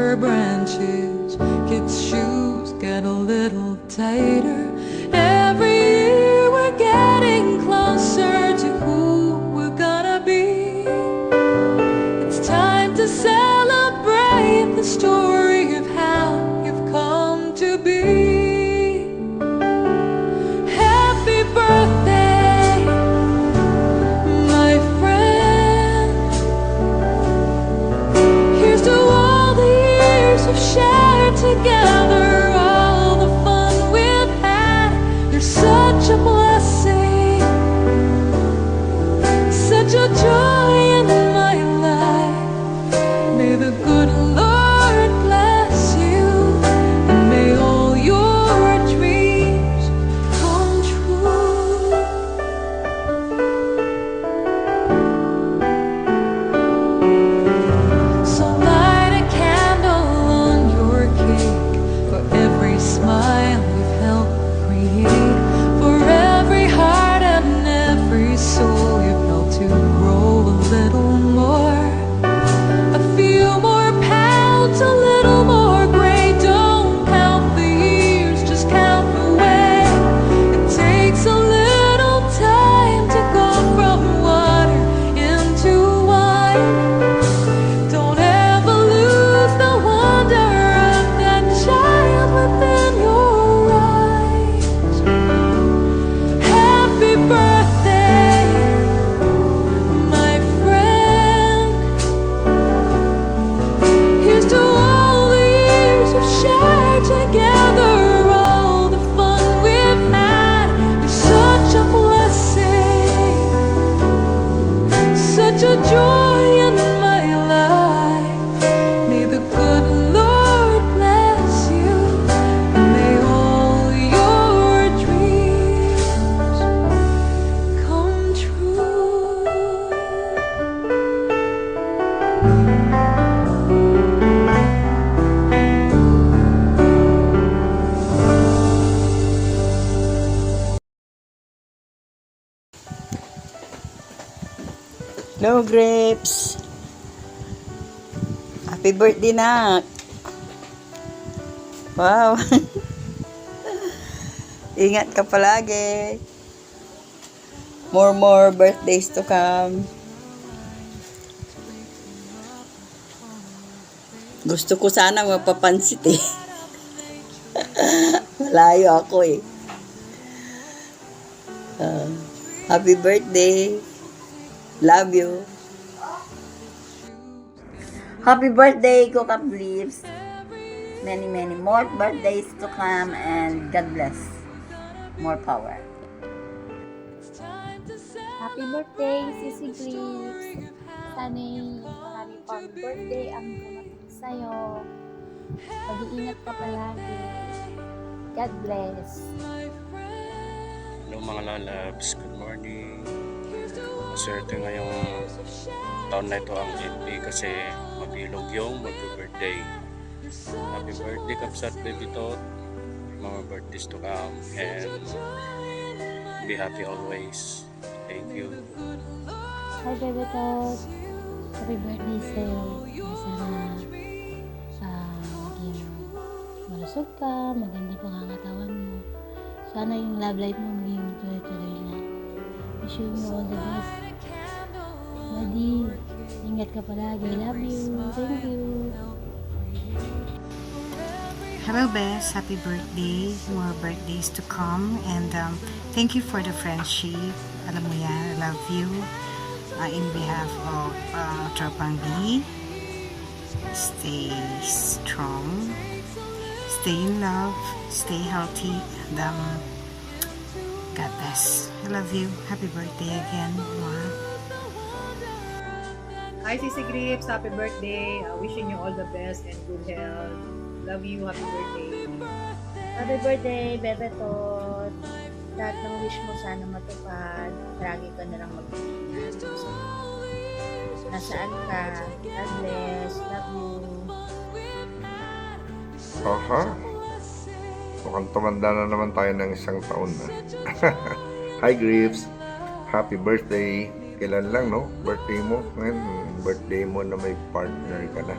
tender branches. Kids' shoes get a little tighter. Every year we're getting closer to who we're gonna be. It's time to celebrate the story of how you've come to be. Happy birthday, my friend. Here's to all the years we've shared together, all the fun we've had. You're such a blessing, such a joy in my life. May the good Lord bless you, and may all your dreams come true. So light a candle on your cake for every smile we've helped create, for every heart and every soul you've helped to grow a little more. A few more pounds, a little more gray. Don't count the years, just count the way. It takes a little time to go from water into wine. Don't ever lose the wonder of that child within your eyes. Happy birthday, my friend. Here's to all the years we've shared together, all the fun we've had. You're such a blessing, such a joy in my life. May the good Lord bless you, and may all your dreams come true. Hello, Grapes! Happy birthday, Nak! Wow! Ingat ka palagi! More birthdays to come. Gusto ko sana mapapansit eh. Malayo ako eh. Happy birthday! Love you! Happy birthday, Cook Up Leaves! Many more birthdays to come, and God bless. More power. Happy birthday, Sisi Clips! Sana'y marami pang birthday ang dumating sa'yo. Mag-iingat ka palagi. God bless! Hello mga lalabs, good morning. Maswerte ngayong taon na ito ang FB kasi mabilog yung mag-birthday. Happy birthday Kapsat Baby Tot. More birthdays to come and be happy always. Thank you. Hi, Bebe Tot! Happy birthday sa'yo. Sana maging malusog ka, maganda pangangatawan mo. Sana yung love life mo maging tuloy-tuloy na. Wish you all the best. Buddy, ingat ka palagi. Love you. Thank you. Hello, Bess. Happy birthday. More birthdays to come. And thank you for the friendship. Alam mo yan, I love you. In behalf of Tropang B, stay strong, stay in love, stay healthy, and God bless. I love you. Happy birthday again. Mwah. Hi, Sisi Grips. Happy birthday. Wishing you all the best and good health. Love you. Happy birthday. Happy birthday, Bebe Tot. Lahat ng wish mo sana matupad. Lagi ka na lang mag-ingat. Nasaan ka? God bless. Love you. Aha. Mukhang tumanda na naman tayo ng isang taon na. Hi, Grips. Happy birthday. Kailan lang, no? Birthday mo. Ngayon, birthday mo na may partner ka na.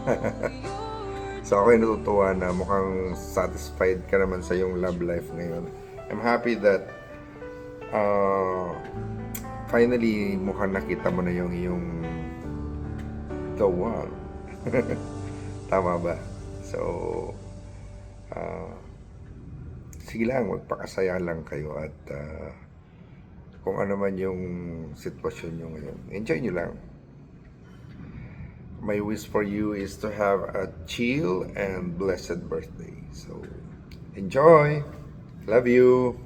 So ako ay natutuwa na mukhang satisfied ka naman sa iyong love life ngayon. I'm happy that finally mukhang nakita mo na yung iyong the one. Tama ba? So, sige lang, magpakasaya lang kayo at kung ano man yung sitwasyon nyo ngayon, enjoy nyo lang. My wish for you is to have a chill and blessed birthday. So, enjoy! Love you!